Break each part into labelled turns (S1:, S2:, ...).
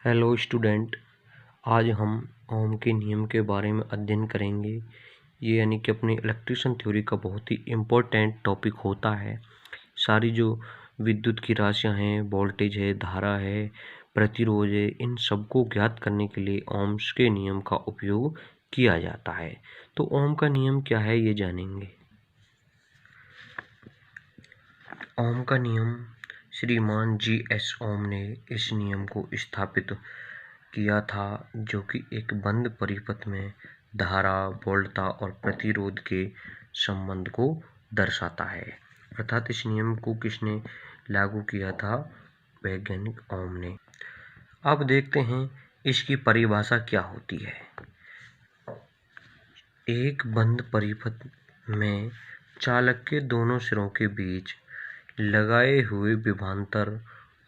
S1: Hello student, आज हम ओम के नियम के बारे में अध्ययन करेंगे। ये यानी कि अपनी इलेक्ट्रिशियन थ्योरी का बहुत ही इम्पोर्टेंट टॉपिक होता है। सारी जो विद्युत की राशियां हैं, वोल्टेज है, धारा है, प्रतिरोध है, इन सबको ज्ञात करने के लिए ओम्स के नियम का उपयोग किया जाता है। तो ओम का नियम क्या है ये जानेंगे। ओम का नियम श्रीमान जी.एस. ओम ने इस नियम को स्थापित किया था, जो कि एक बंद परिपथ में धारा, वोल्टता और प्रतिरोध के संबंध को दर्शाता है। अर्थात इस नियम को किसने लागू किया था? वैज्ञानिक ओम ने। अब देखते हैं इसकी परिभाषा क्या होती है। एक बंद परिपथ में चालक के दोनों सिरों के बीच लगाए हुए विभवांतर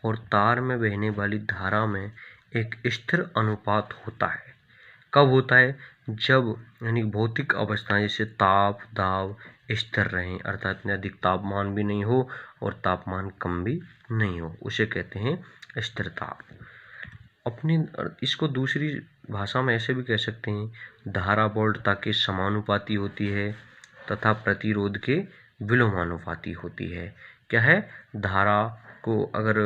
S1: और तार में बहने वाली धारा में एक स्थिर अनुपात होता है। कब होता है? जब यानी भौतिक अवस्थाएं जैसे ताप, दाब स्थिर रहें, अर्थात न अधिक तापमान भी नहीं हो और तापमान कम भी नहीं हो, उसे कहते हैं स्थिर ताप। अपनी इसको दूसरी भाषा में ऐसे भी कह सकते हैं, धारा वोल्टता के समानुपाती होती है तथा प्रतिरोध के विलोमानुपाती होती है। क्या है? धारा को अगर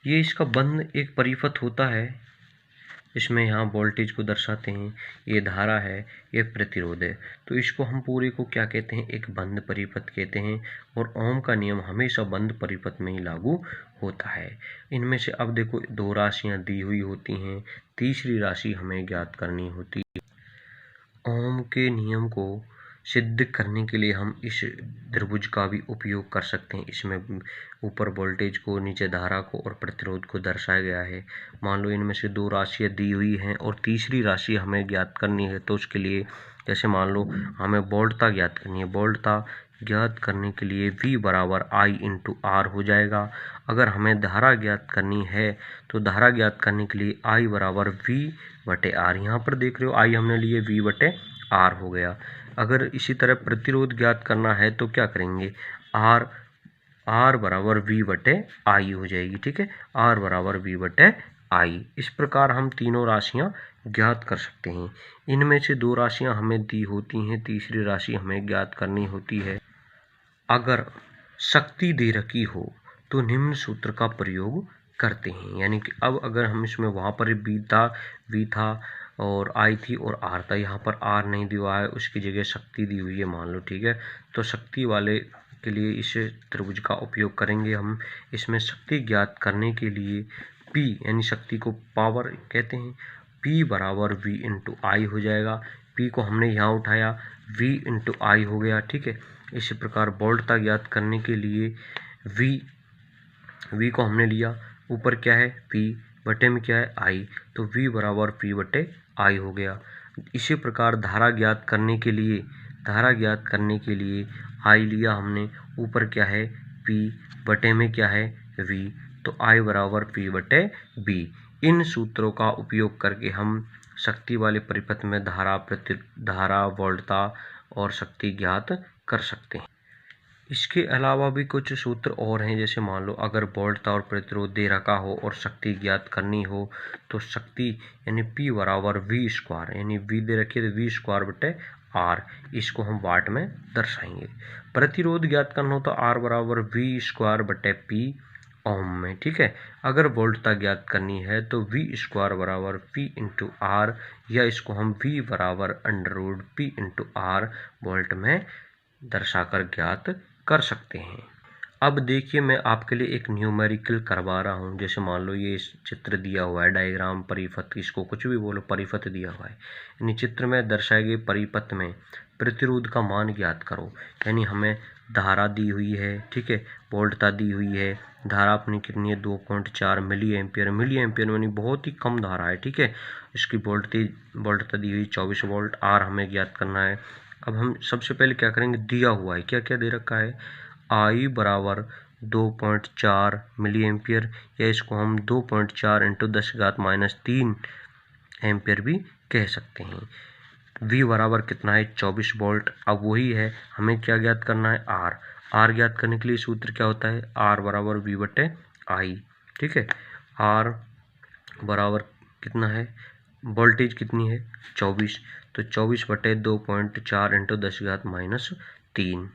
S1: ये इसका बंद एक परिपथ होता है, इसमें यहाँ वोल्टेज को दर्शाते हैं, ये धारा है, ये प्रतिरोध है, तो इसको हम पूरे को क्या कहते हैं? एक बंद परिपथ कहते हैं। और ओम का नियम हमेशा बंद परिपथ में ही लागू होता है। इनमें से अब देखो, दो राशियां दी हुई होती हैं, तीसरी राशि हमें ज्ञात करनी होती है। ओम के नियम को सिद्ध करने के लिए हम इस त्रिभुज का भी उपयोग कर सकते हैं। इसमें ऊपर वोल्टेज को, नीचे धारा को और प्रतिरोध को दर्शाया गया है। मान लो इनमें से दो राशियां दी हुई हैं और तीसरी राशि हमें ज्ञात करनी है, तो उसके लिए जैसे मान लो हमें वोल्टता ज्ञात करनी है। वोल्टता ज्ञात करने के लिए V बराबर I इंटू R हो जाएगा। अगर हमें धारा ज्ञात करनी है तो धारा ज्ञात करने के लिए I बराबर V बटे R। यहाँ पर देख रहे हो I हमने लिए V बटे R हो गया। अगर इसी तरह प्रतिरोध ज्ञात करना है तो क्या करेंगे? R बराबर V बटे I हो जाएगी। ठीक है, R बराबर V बटे I। इस प्रकार हम तीनों राशियां ज्ञात कर सकते हैं। इनमें से दो राशियां हमें दी होती हैं, तीसरी राशि हमें ज्ञात करनी होती है। अगर शक्ति दे रखी हो तो निम्न सूत्र का प्रयोग करते हैं। यानी कि अब अगर हम इसमें वहाँ पर V था और I थी और R था, यहाँ पर R नहीं दिया है, उसकी जगह शक्ति दी हुई है मान लो। ठीक है, तो शक्ति वाले के लिए इस त्रिभुज का उपयोग करेंगे हम। इसमें शक्ति ज्ञात करने के लिए P यानी शक्ति को पावर कहते हैं, P बराबर V इंटू I हो जाएगा। P को हमने यहाँ उठाया, V इंटू I हो गया। ठीक है, इसी प्रकार वोल्टता ज्ञात करने के लिए V को हमने लिया, ऊपर क्या है? P, बटे में क्या है? I, तो V बराबर P बटे I हो गया। इसी प्रकार धारा ज्ञात करने के लिए I लिया हमने, ऊपर क्या है? P, बटे में क्या है? V, तो I बराबर P बटे B। इन सूत्रों का उपयोग करके हम शक्ति वाले परिपथ में धारा, वोल्टता और शक्ति ज्ञात कर सकते हैं। इसके अलावा भी कुछ सूत्र और हैं, जैसे मान लो अगर वोल्टता और प्रतिरोध दे रखा हो और शक्ति ज्ञात करनी हो तो शक्ति यानी P बराबर V स्क्वायर, यानी V दे रखी है तो V स्क्वायर बटे R, इसको हम वाट में दर्शाएंगे। प्रतिरोध ज्ञात करना हो तो R बराबर V स्क्वायर बटे P ओम में। ठीक है, अगर वोल्टता ज्ञात करनी है तो V स्क्वायर बराबर P इंटू R, या इसको हम V बराबर under P into R volt में दर्शाकर ज्ञात कर सकते हैं। अब देखिए, मैं आपके लिए एक न्यूमेरिकल करवा रहा हूँ। जैसे मान लो ये चित्र दिया हुआ है, डायग्राम, परिपथ, इसको कुछ भी बोलो, परिपथ दिया हुआ है। यानी चित्र में दर्शाए गए परिपथ में प्रतिरोध का मान ज्ञात करो। यानी हमें धारा दी हुई है, ठीक है, वोल्टता दी हुई है। धारा अपनी कितनी है? 2.4 मिली एम्पियर। मिली एम्पियर यानी बहुत ही कम धारा है। ठीक है, इसकी वोल्टता दी हुई 24 वोल्ट। R हमें ज्ञात करना है। अब हम सबसे पहले क्या करेंगे? दिया हुआ है, क्या क्या दे रखा है? I बराबर 2.4 मिली एम्पियर, या इसको हम 2.4 इंटू 10⁻³ एम्पियर भी कह सकते हैं। V बराबर कितना है? 24 वोल्ट। अब वही है, हमें क्या ज्ञात करना है? R ज्ञात करने के लिए सूत्र क्या होता है? R बराबर V बटे I। ठीक है, R बराबर कितना है, वोल्टेज कितनी है 24, तो 24/2.4 इंटू 10⁻³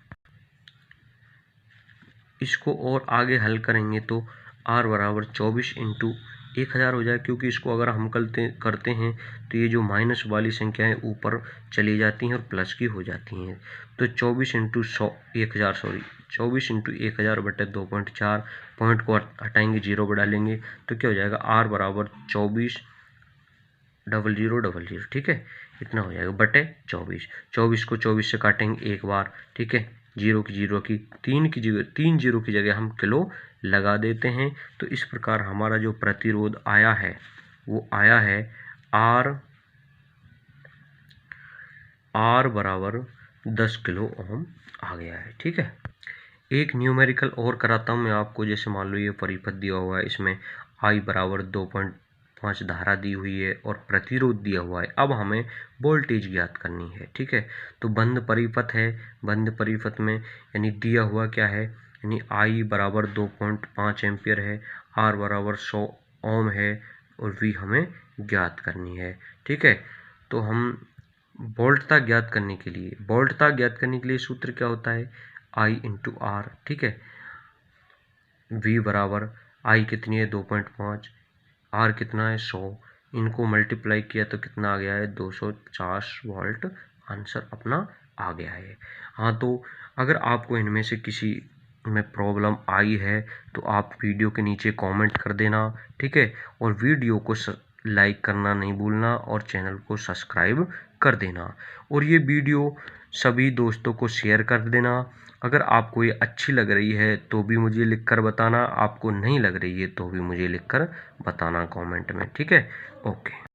S1: इसको और आगे हल करेंगे तो R बराबर 24 इंटू 1000 हो जाए, क्योंकि इसको अगर हम करते हैं तो ये जो माइनस वाली संख्याएं ऊपर चली जाती हैं और प्लस की हो जाती हैं। तो 24 इंटू 24 इंटू 1000/2.4, पॉइंट को हटाएंगे, 0 बढ़ा लेंगे तो क्या हो जाएगा, R बराबर 24,00,00, ठीक है, इतना हो जाएगा बटे 24। 24 को 24 से काटेंगे एक बार, ठीक है, 0 की 0 की 3 की जगह 3 0 की जगह हम किलो लगा देते हैं। तो इस प्रकार हमारा जो प्रतिरोध आया है वो आया है R बराबर 10 किलो ओम आ गया है, ठीक है। एक न्यूमेरिकल और कराता हूँ मैं आपको। जैसे मान लो ये परिपथ दिया हुआ है, इसमें I बराबर 2.5 धारा दी हुई है और प्रतिरोध दिया हुआ है। अब हमें वोल्टेज ज्ञात करनी है, ठीक है। तो बंद परिपथ है, बंद परिपथ में यानी दिया हुआ क्या है, यानी I बराबर 2.5 एम्पियर है, R बराबर 100 ओम है और V हमें ज्ञात करनी है, ठीक है। तो हम वोल्टता ज्ञात करने के लिए सूत्र क्या होता है, I इंटू R, ठीक है। V बराबर I कितनी है 2.5, R कितना है 100, इनको मल्टीप्लाई किया तो कितना आ गया है 250 वोल्ट, आंसर अपना आ गया है। हाँ, तो अगर आपको इनमें से किसी में प्रॉब्लम आई है तो आप वीडियो के नीचे कमेंट कर देना, ठीक है। और वीडियो को लाइक करना नहीं भूलना और चैनल को सब्सक्राइब कर देना और ये वीडियो सभी दोस्तों को शेयर कर देना। अगर आपको ये अच्छी लग रही है तो भी मुझे लिखकर बताना, आपको नहीं लग रही है तो भी मुझे लिखकर बताना कमेंट में, ठीक है। ओके।